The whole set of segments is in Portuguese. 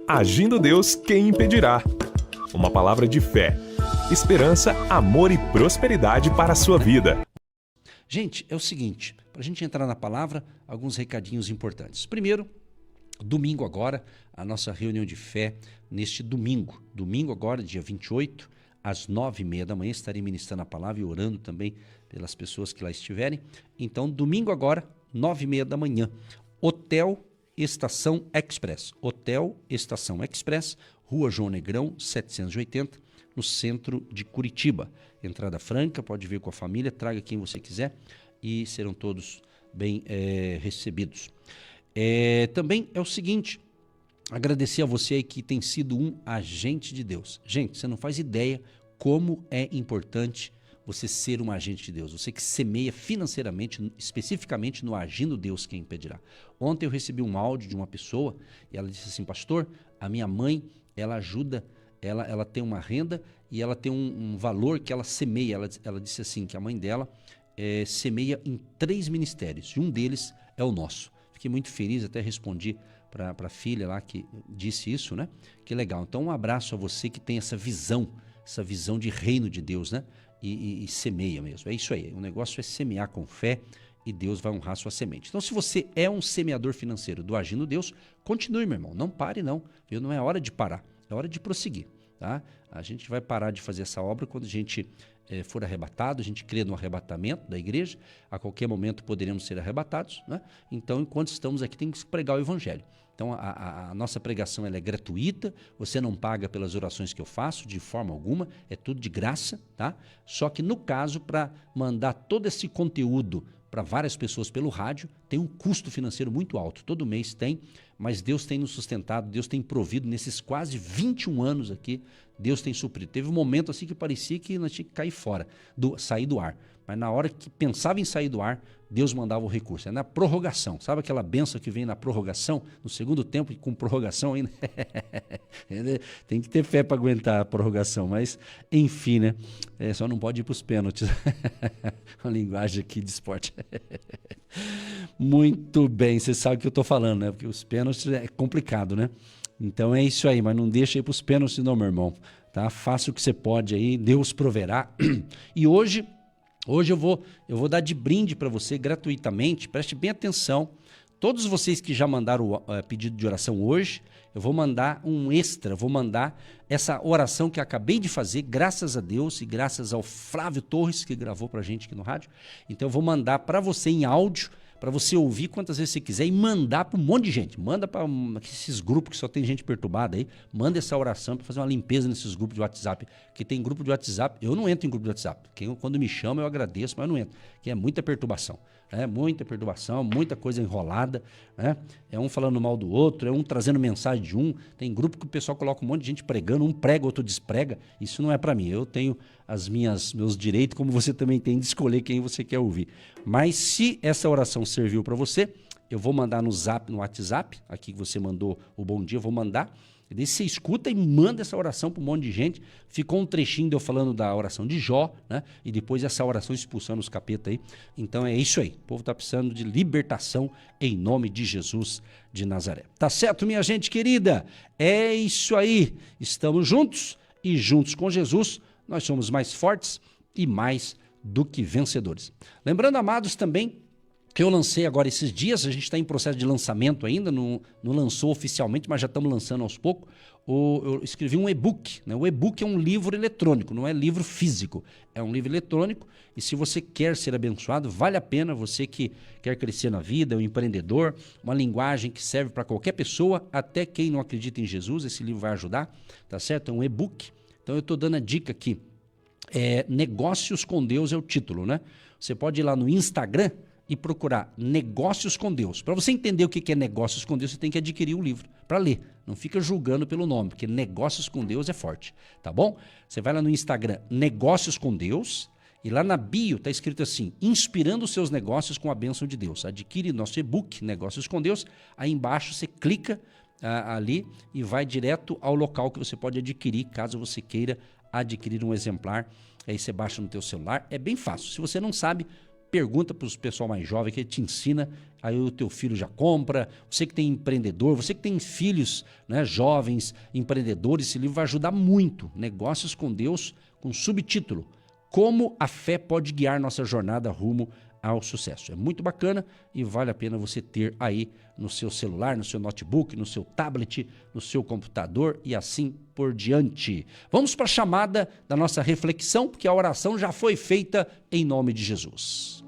Agindo Deus, quem impedirá? Uma palavra de fé, esperança, amor e prosperidade para a sua vida. Gente, é o seguinte, para a gente entrar na palavra, alguns recadinhos importantes. Primeiro, domingo agora, a nossa reunião de fé neste domingo. Domingo agora, dia 28, às 9h30 da manhã, estarei ministrando a palavra e orando também pelas pessoas que lá estiverem. Então, domingo agora, 9h30 da manhã, Hotel Estação Express. Hotel Estação Express, Rua João Negrão, 780, no centro de Curitiba. Entrada franca, pode vir com a família, traga quem você quiser e serão todos bem recebidos. Também é o seguinte, agradecer a você aí que tem sido um agente de Deus. Gente, você não faz ideia como é importante você ser um agente de Deus. Você que semeia financeiramente, especificamente no Agindo Deus, quem impedirá. Ontem eu recebi um áudio de uma pessoa e ela disse assim, pastor, a minha mãe, ela ajuda, ela tem uma renda e ela tem um valor que ela semeia. Ela disse assim, que a mãe dela semeia em 3 ministérios e um deles é o nosso. Fiquei muito feliz, até respondi para a filha lá que disse isso, né? Que legal. Então um abraço a você que tem essa visão de reino de Deus, né? E semeia mesmo. É isso aí. O negócio é semear com fé e Deus vai honrar sua semente. Então se você é um semeador financeiro do Agindo Deus, continue, meu irmão. Não pare não. Viu? Não é hora de parar. É hora de prosseguir. Tá? A gente vai parar de fazer essa obra quando a gente for arrebatado, a gente crê no arrebatamento da igreja, a qualquer momento poderemos ser arrebatados, né? Então, enquanto estamos aqui, tem que pregar o evangelho. Então, a nossa pregação ela é gratuita, você não paga pelas orações que eu faço, de forma alguma, é tudo de graça, tá? Só que no caso, para mandar todo esse conteúdo para várias pessoas pelo rádio, tem um custo financeiro muito alto, todo mês tem, mas Deus tem nos sustentado, Deus tem provido nesses quase 21 anos aqui, Deus tem suprido. Teve um momento assim que parecia que nós tínhamos que cair fora, sair do ar. Mas na hora que pensava em sair do ar, Deus mandava o recurso. É na prorrogação. Sabe aquela bênção que vem na prorrogação? No segundo tempo, com prorrogação ainda. Tem que ter fé para aguentar a prorrogação. Mas, enfim, né? Só não pode ir para os pênaltis. Uma linguagem aqui de esporte. Muito bem, você sabe o que eu estou falando, né? Porque os pênaltis é complicado, né? Então é isso aí, mas não deixa ir para os pênaltis não, meu irmão. Tá? Faça o que você pode aí, Deus proverá. E hoje eu vou dar de brinde para você gratuitamente, preste bem atenção. Todos vocês que já mandaram o pedido de oração hoje, eu vou mandar um extra, vou mandar essa oração que eu acabei de fazer, graças a Deus e graças ao Flávio Torres, que gravou para a gente aqui no rádio. Então eu vou mandar para você em áudio, para você ouvir quantas vezes você quiser e mandar para um monte de gente. Manda para esses grupos que só tem gente perturbada aí. Manda essa oração para fazer uma limpeza nesses grupos de WhatsApp. Que tem grupo de WhatsApp. Eu não entro em grupo de WhatsApp. Quando me chama eu agradeço, mas eu não entro. Que é muita perturbação. Muita perturbação, muita coisa enrolada. Né? É um falando mal do outro, é um trazendo mensagem de um. Tem grupo que o pessoal coloca um monte de gente pregando. Um prega, outro desprega. Isso não é para mim. Eu tenho meus direitos, como você também tem de escolher quem você quer ouvir. Mas se essa oração serviu para você, eu vou mandar no Zap, no WhatsApp, aqui que você mandou o bom dia, eu vou mandar. E daí você escuta e manda essa oração para um monte de gente. Ficou um trechinho de eu falando da oração de Jó, né? E depois essa oração expulsando os capetas aí. Então é isso aí. O povo está precisando de libertação em nome de Jesus de Nazaré. Tá certo, minha gente querida? É isso aí. Estamos juntos e juntos com Jesus nós somos mais fortes e mais do que vencedores. Lembrando, amados, também que eu lancei agora esses dias, a gente está em processo de lançamento ainda, não lançou oficialmente, mas já estamos lançando aos poucos. Eu escrevi um e-book, né? O e-book é um livro eletrônico, não é livro físico, é um livro eletrônico e se você quer ser abençoado, vale a pena, você que quer crescer na vida, é um empreendedor, uma linguagem que serve para qualquer pessoa, até quem não acredita em Jesus, esse livro vai ajudar, tá certo? É um e-book. Então eu estou dando a dica aqui, Negócios com Deus é o título, né? Você pode ir lá no Instagram e procurar Negócios com Deus. Para você entender o que é Negócios com Deus, você tem que adquirir o livro para ler. Não fica julgando pelo nome, porque Negócios com Deus é forte, tá bom? Você vai lá no Instagram, Negócios com Deus, e lá na bio está escrito assim, inspirando os seus negócios com a bênção de Deus. Adquire nosso e-book, Negócios com Deus, aí embaixo você clica ali e vai direto ao local que você pode adquirir, caso você queira adquirir um exemplar. Aí você baixa no teu celular, é bem fácil. Se você não sabe, pergunta para os pessoal mais jovem que ele te ensina, aí o teu filho já compra. Você que tem empreendedor, você que tem filhos, né, jovens, empreendedores, esse livro vai ajudar muito. Negócios com Deus, com subtítulo: Como a fé pode guiar nossa jornada rumo ao sucesso. É muito bacana e vale a pena você ter aí no seu celular, no seu notebook, no seu tablet, no seu computador e assim por diante. Vamos para a chamada da nossa reflexão, porque a oração já foi feita em nome de Jesus.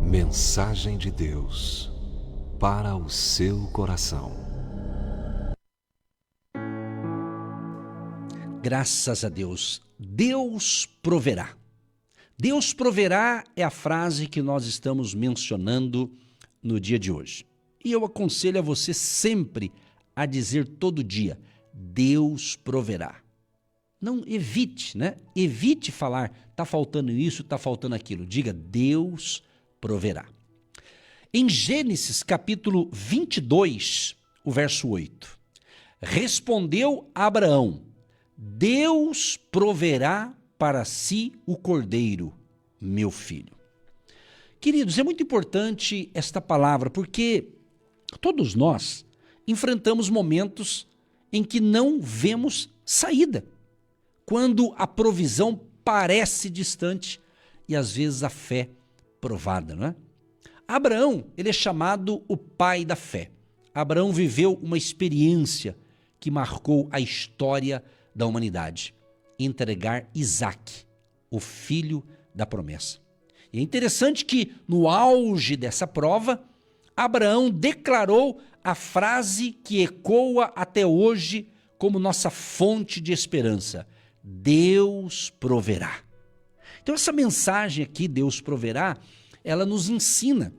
Mensagem de Deus para o seu coração. Graças a Deus, Deus proverá. Deus proverá é a frase que nós estamos mencionando no dia de hoje. E eu aconselho a você sempre a dizer todo dia: Deus proverá. Não evite, né? Evite falar, está faltando isso, está faltando aquilo. Diga: Deus proverá. Em Gênesis capítulo 22, o verso 8. Respondeu Abraão: Deus proverá para si o cordeiro, meu filho. Queridos, é muito importante esta palavra, porque todos nós enfrentamos momentos em que não vemos saída, quando a provisão parece distante e às vezes a fé provada, não é? Abraão, ele é chamado o pai da fé. Abraão viveu uma experiência que marcou a história da humanidade: entregar Isaque, o filho da promessa. E é interessante que, no auge dessa prova, Abraão declarou a frase que ecoa até hoje como nossa fonte de esperança: Deus proverá. Então essa mensagem aqui, Deus proverá, ela nos ensina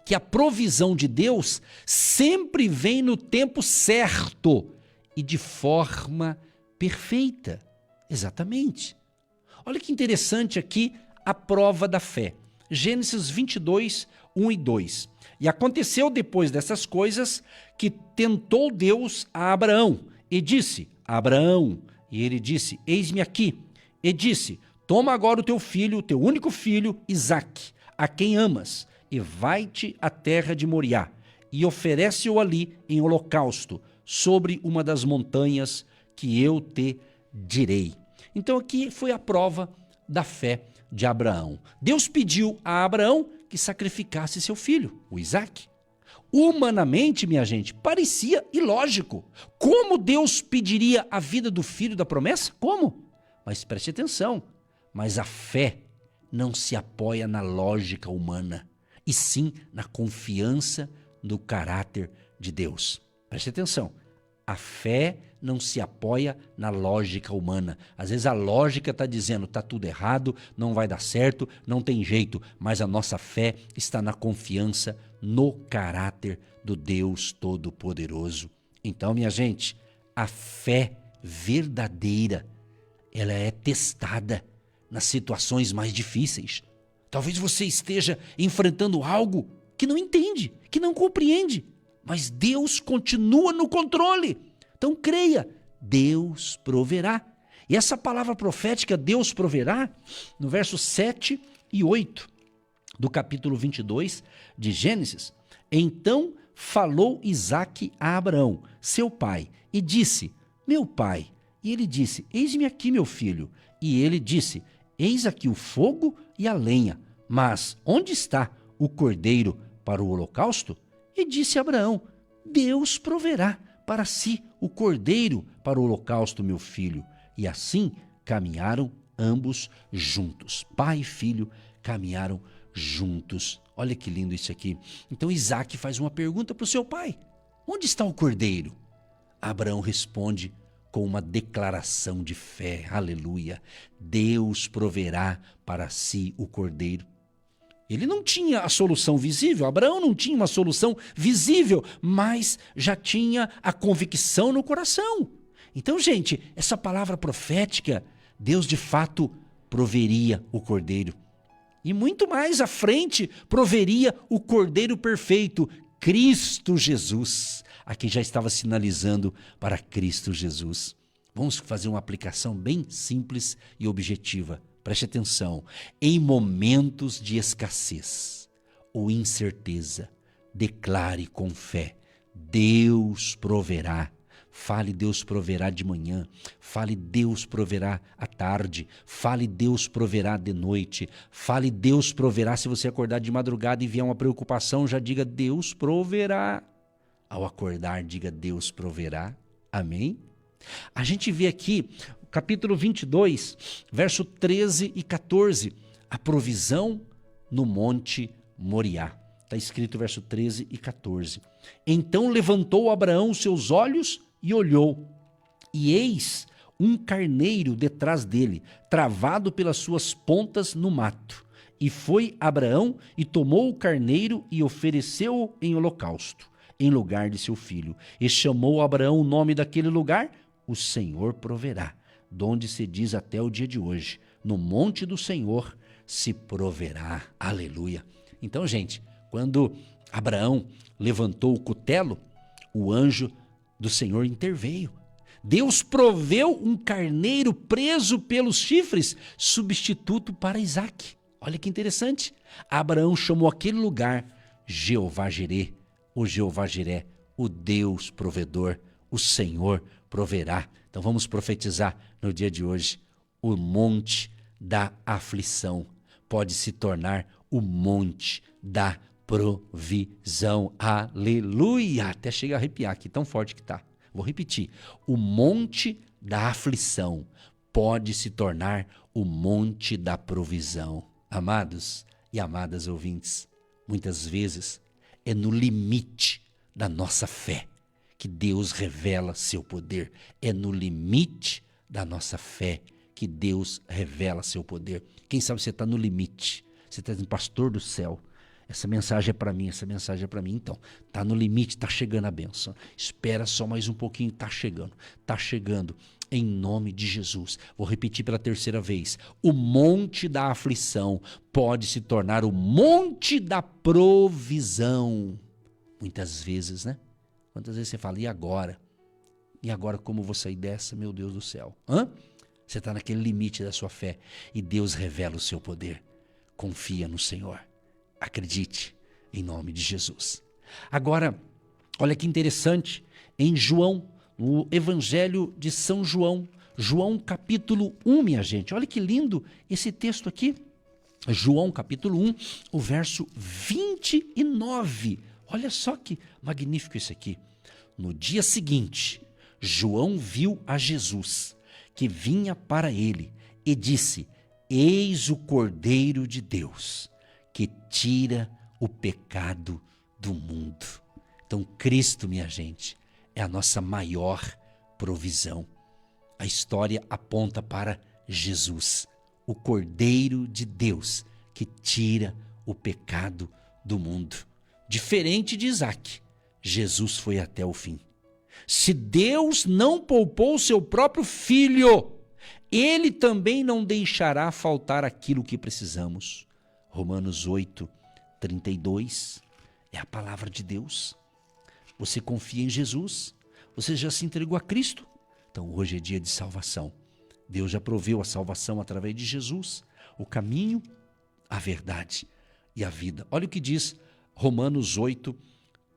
que a provisão de Deus sempre vem no tempo certo e de forma perfeita. Exatamente. Olha que interessante aqui a prova da fé. Gênesis 22, 1 e 2. E aconteceu depois dessas coisas que tentou Deus a Abraão e disse: Abraão, e ele disse: eis-me aqui. E disse: toma agora o teu filho, o teu único filho, Isaque, a quem amas, e vai-te à terra de Moriá, e oferece-o ali em holocausto, sobre uma das montanhas que eu te direi. Então aqui foi a prova da fé de Abraão. Deus pediu a Abraão que sacrificasse seu filho, o Isaque. Humanamente, minha gente, parecia ilógico. Como Deus pediria a vida do filho da promessa? Como? Mas preste atenção, mas a fé não se apoia na lógica humana, e sim na confiança no caráter de Deus. Preste atenção, a fé não se apoia na lógica humana. Às vezes a lógica está dizendo: está tudo errado, não vai dar certo, não tem jeito, mas a nossa fé está na confiança no caráter do Deus Todo-Poderoso. Então, minha gente, a fé verdadeira, ela é testada nas situações mais difíceis. Talvez você esteja enfrentando algo que não entende, que não compreende, mas Deus continua no controle. Então creia, Deus proverá. E essa palavra profética, Deus proverá, no verso 7 e 8 do capítulo 22 de Gênesis. Então falou Isaque a Abraão, seu pai, e disse: meu pai. E ele disse: eis-me aqui, meu filho. E ele disse: eis aqui o fogo e a lenha, mas onde está o cordeiro para o holocausto? E disse Abraão: Deus proverá para si o cordeiro para o holocausto, meu filho. E assim caminharam ambos juntos. Pai e filho caminharam juntos. Olha que lindo isso aqui. Então Isaque faz uma pergunta para o seu pai: onde está o cordeiro? Abraão responde com uma declaração de fé. Aleluia! Deus proverá para si o cordeiro. Ele não tinha a solução visível, Abraão não tinha uma solução visível, mas já tinha a convicção no coração. Então, gente, essa palavra profética, Deus de fato proveria o cordeiro. E muito mais à frente, proveria o cordeiro perfeito, Cristo Jesus. Aqui já estava sinalizando para Cristo Jesus. Vamos fazer uma aplicação bem simples e objetiva. Preste atenção. Em momentos de escassez ou incerteza, declare com fé: Deus proverá. Fale, Deus proverá de manhã. Fale, Deus proverá à tarde. Fale, Deus proverá de noite. Fale, Deus proverá. Se você acordar de madrugada e vier uma preocupação, já diga: Deus proverá. Ao acordar, diga: Deus proverá. Amém? A gente vê aqui, capítulo 22, verso 13 e 14, a provisão no Monte Moriá. Está escrito verso 13 e 14. Então levantou Abraão seus olhos e olhou, e eis um carneiro detrás dele, travado pelas suas pontas no mato. E foi Abraão e tomou o carneiro e ofereceu-o em holocausto, em lugar de seu filho. E chamou Abraão o nome daquele lugar: O Senhor proverá, donde se diz até o dia de hoje: no monte do Senhor se proverá. Aleluia. Então, gente, quando Abraão levantou o cutelo, o anjo do Senhor interveio. Deus proveu um carneiro preso pelos chifres, substituto para Isaque. Olha que interessante. Abraão chamou aquele lugar Jeová Jirê, o Jeová Jiré, o Deus provedor, o Senhor proverá. Então vamos profetizar no dia de hoje: o monte da aflição pode se tornar o monte da provisão. Aleluia! Até chega a arrepiar aqui, tão forte que tá. Vou repetir: o monte da aflição pode se tornar o monte da provisão. Amados e amadas ouvintes, muitas vezes é no limite da nossa fé que Deus revela seu poder. É no limite da nossa fé que Deus revela seu poder. Quem sabe você está no limite. Você está dizendo: pastor do céu, essa mensagem é para mim, essa mensagem é para mim. Então, está no limite, está chegando a bênção. Espera só mais um pouquinho, está chegando. Está chegando. Em nome de Jesus. Vou repetir pela terceira vez: o monte da aflição pode se tornar o monte da provisão. Muitas vezes, né? Quantas vezes você fala: e agora? E agora como vou sair dessa, meu Deus do céu? Você está naquele limite da sua fé e Deus revela o seu poder. Confia no Senhor. Acredite, em nome de Jesus. Agora, olha que interessante, em João, no Evangelho de São João, João capítulo 1, minha gente, olha que lindo esse texto aqui. João capítulo 1, o verso 29. Olha só que magnífico isso aqui. No dia seguinte, João viu a Jesus, que vinha para ele, e disse: Eis o Cordeiro de Deus, que tira o pecado do mundo. Então, Cristo, minha gente, é a nossa maior provisão. A história aponta para Jesus, o Cordeiro de Deus, que tira o pecado do mundo. Diferente de Isaque, Jesus foi até o fim. Se Deus não poupou o seu próprio filho, Ele também não deixará faltar aquilo que precisamos. Romanos 8, 32 é a palavra de Deus. Você confia em Jesus? Você já se entregou a Cristo? Então hoje é dia de salvação. Deus já proveu a salvação através de Jesus, o caminho, a verdade e a vida. Olha o que diz Romanos 8,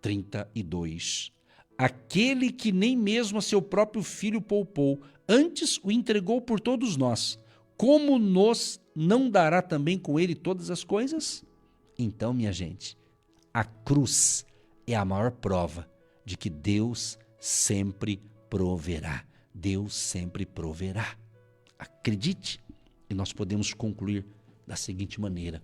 32. Aquele que nem mesmo a seu próprio filho poupou, antes o entregou por todos nós, como nos não dará também com ele todas as coisas? Então, minha gente, a cruz é a maior prova de que Deus sempre proverá. Deus sempre proverá. Acredite, e nós podemos concluir da seguinte maneira.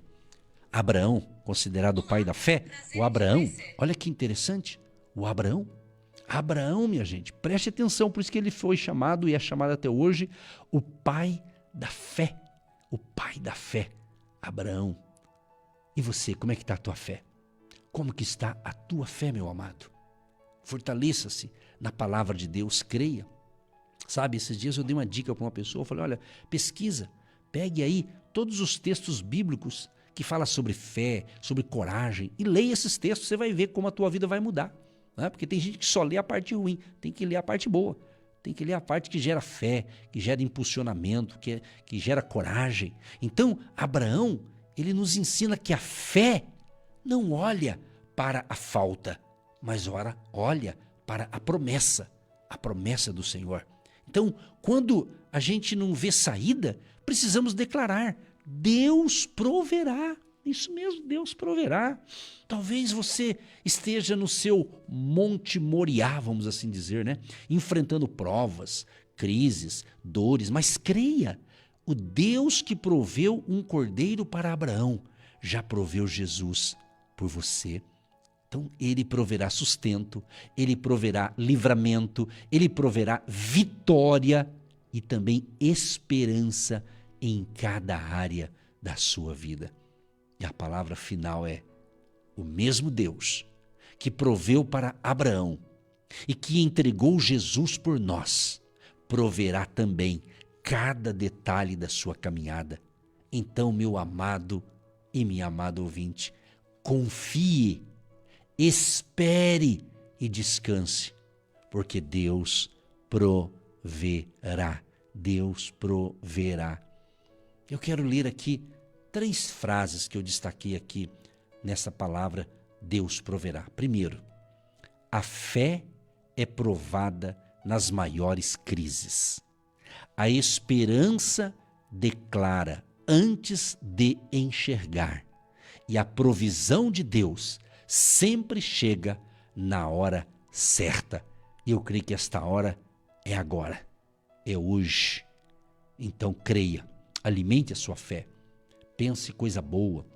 Abraão, considerado o pai da fé, o Abraão, olha que interessante, o Abraão, minha gente, preste atenção, por isso que ele foi chamado e é chamado até hoje o pai da fé. O pai da fé, Abraão. E você, como é que está a tua fé? Como que está a tua fé, meu amado? Fortaleça-se na palavra de Deus, creia. Sabe, esses dias eu dei uma dica para uma pessoa, eu falei: olha, pesquisa, pegue aí todos os textos bíblicos que falam sobre fé, sobre coragem, e leia esses textos, você vai ver como a tua vida vai mudar. Né? Porque tem gente que só lê a parte ruim, tem que ler a parte boa. tem que ler a parte que gera fé, que gera impulsionamento, que gera coragem. Então, Abraão, ele nos ensina que a fé não olha para a falta, mas olha para a promessa do Senhor. Então, quando a gente não vê saída, precisamos declarar: Deus proverá. Isso mesmo, Deus proverá. Talvez você esteja no seu Monte Moriá, vamos assim dizer, né? Enfrentando provas, crises, dores, mas creia, o Deus que proveu um cordeiro para Abraão, já proveu Jesus por você. Então, Ele proverá sustento, Ele proverá livramento, Ele proverá vitória e também esperança em cada área da sua vida. E a palavra final é: o mesmo Deus que proveu para Abraão e que entregou Jesus por nós, proverá também cada detalhe da sua caminhada. Então, meu amado e minha amada ouvinte, confie, espere e descanse, porque Deus proverá. Deus proverá. Eu quero ler aqui 3 frases que eu destaquei aqui nessa palavra, Deus proverá. Primeiro, a fé é provada nas maiores crises. A esperança declara antes de enxergar. E a provisão de Deus sempre chega na hora certa. E eu creio que esta hora é agora, é hoje. Então creia, alimente a sua fé. Pense coisa boa,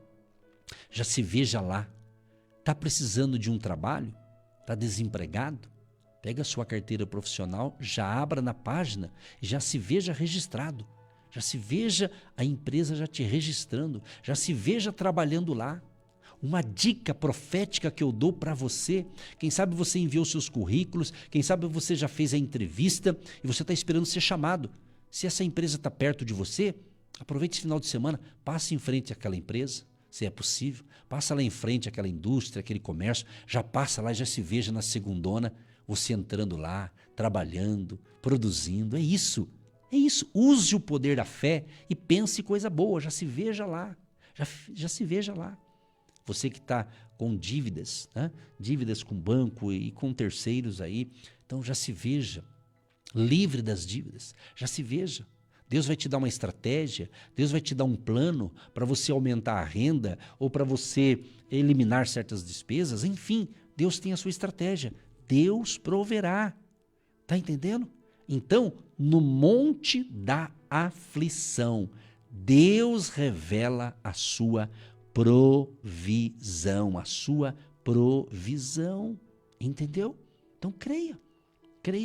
já se veja lá. Está precisando de um trabalho? Está desempregado? Pega a sua carteira profissional, já abra na página e já se veja registrado. Já se veja a empresa já te registrando, já se veja trabalhando lá. Uma dica profética que eu dou para você: quem sabe você enviou seus currículos, quem sabe você já fez a entrevista e você está esperando ser chamado. Se essa empresa está perto de você, aproveite esse final de semana, passe em frente àquela empresa, se é possível, passa lá em frente àquela indústria, aquele comércio, já passa lá e já se veja na segundona, você entrando lá, trabalhando, produzindo. É isso, use o poder da fé e pense coisa boa, já se veja lá, já se veja lá. Você que está com dívidas, né? Dívidas com banco e com terceiros aí, então já se veja livre das dívidas, já se veja. Deus vai te dar uma estratégia, Deus vai te dar um plano para você aumentar a renda ou para você eliminar certas despesas. Enfim, Deus tem a sua estratégia. Deus proverá. Está entendendo? Então, no monte da aflição, Deus revela a sua provisão, entendeu? Então creia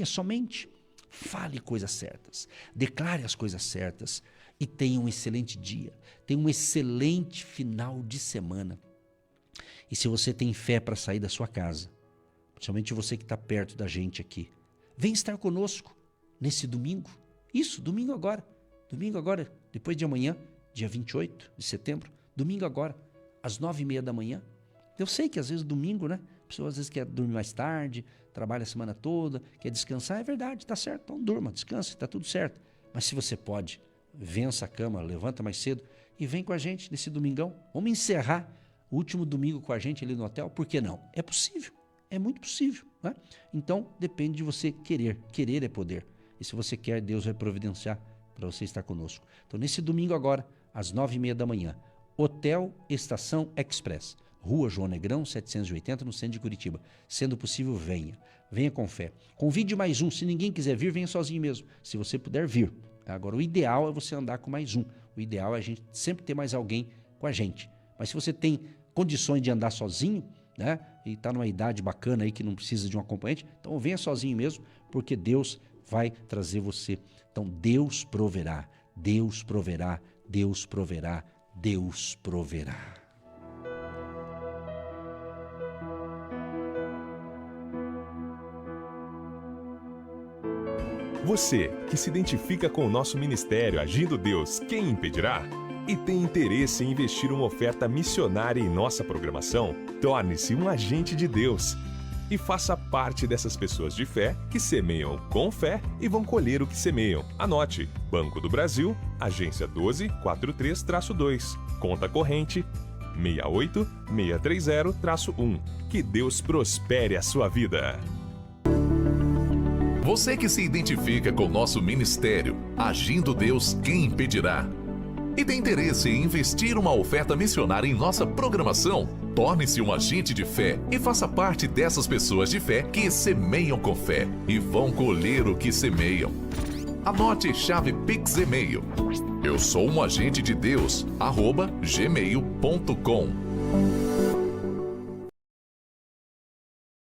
somente. Fale coisas certas, declare as coisas certas e tenha um excelente dia, tenha um excelente final de semana. E se você tem fé para sair da sua casa, principalmente você que está perto da gente aqui, vem estar conosco nesse domingo. Isso, domingo agora, depois de amanhã, dia 28 de setembro, domingo agora, às 9h30 da manhã. Eu sei que às vezes domingo, né? A pessoa às vezes quer dormir mais tarde, trabalha a semana toda, quer descansar, é verdade, está certo, então durma, descanse, está tudo certo. Mas se você pode, vença a cama, levanta mais cedo e vem com a gente nesse domingão. Vamos encerrar o último domingo com a gente ali no hotel, por que não? É possível, é muito possível, né? Então depende de você querer é poder. E se você quer, Deus vai providenciar para você estar conosco. Então nesse domingo agora, às 9h30 da manhã, Hotel Estação Express, Rua João Negrão, 780, no centro de Curitiba. Sendo possível, venha com fé. Convide mais um, se ninguém quiser vir, venha sozinho mesmo, se você puder vir. Agora, o ideal é você andar com mais um, o ideal é a gente sempre ter mais alguém com a gente. Mas se você tem condições de andar sozinho, né, e está numa idade bacana aí que não precisa de um acompanhante, então venha sozinho mesmo, porque Deus vai trazer você. Então Deus proverá, Deus proverá, Deus proverá, Deus proverá. Você que se identifica com o nosso ministério Agindo Deus, quem impedirá? E tem interesse em investir uma oferta missionária em nossa programação? Torne-se um agente de Deus. e faça parte dessas pessoas de fé que semeiam com fé e vão colher o que semeiam. Anote: Banco do Brasil, agência 1243-2, conta corrente 68630-1. Que Deus prospere a sua vida. Você que se identifica com o nosso ministério, Agindo Deus, quem impedirá? E tem interesse em investir uma oferta missionária em nossa programação? Torne-se um agente de fé e faça parte dessas pessoas de fé que semeiam com fé e vão colher o que semeiam. Anote chave Pix e-mail: eu sou um agente de Deus, @gmail.com.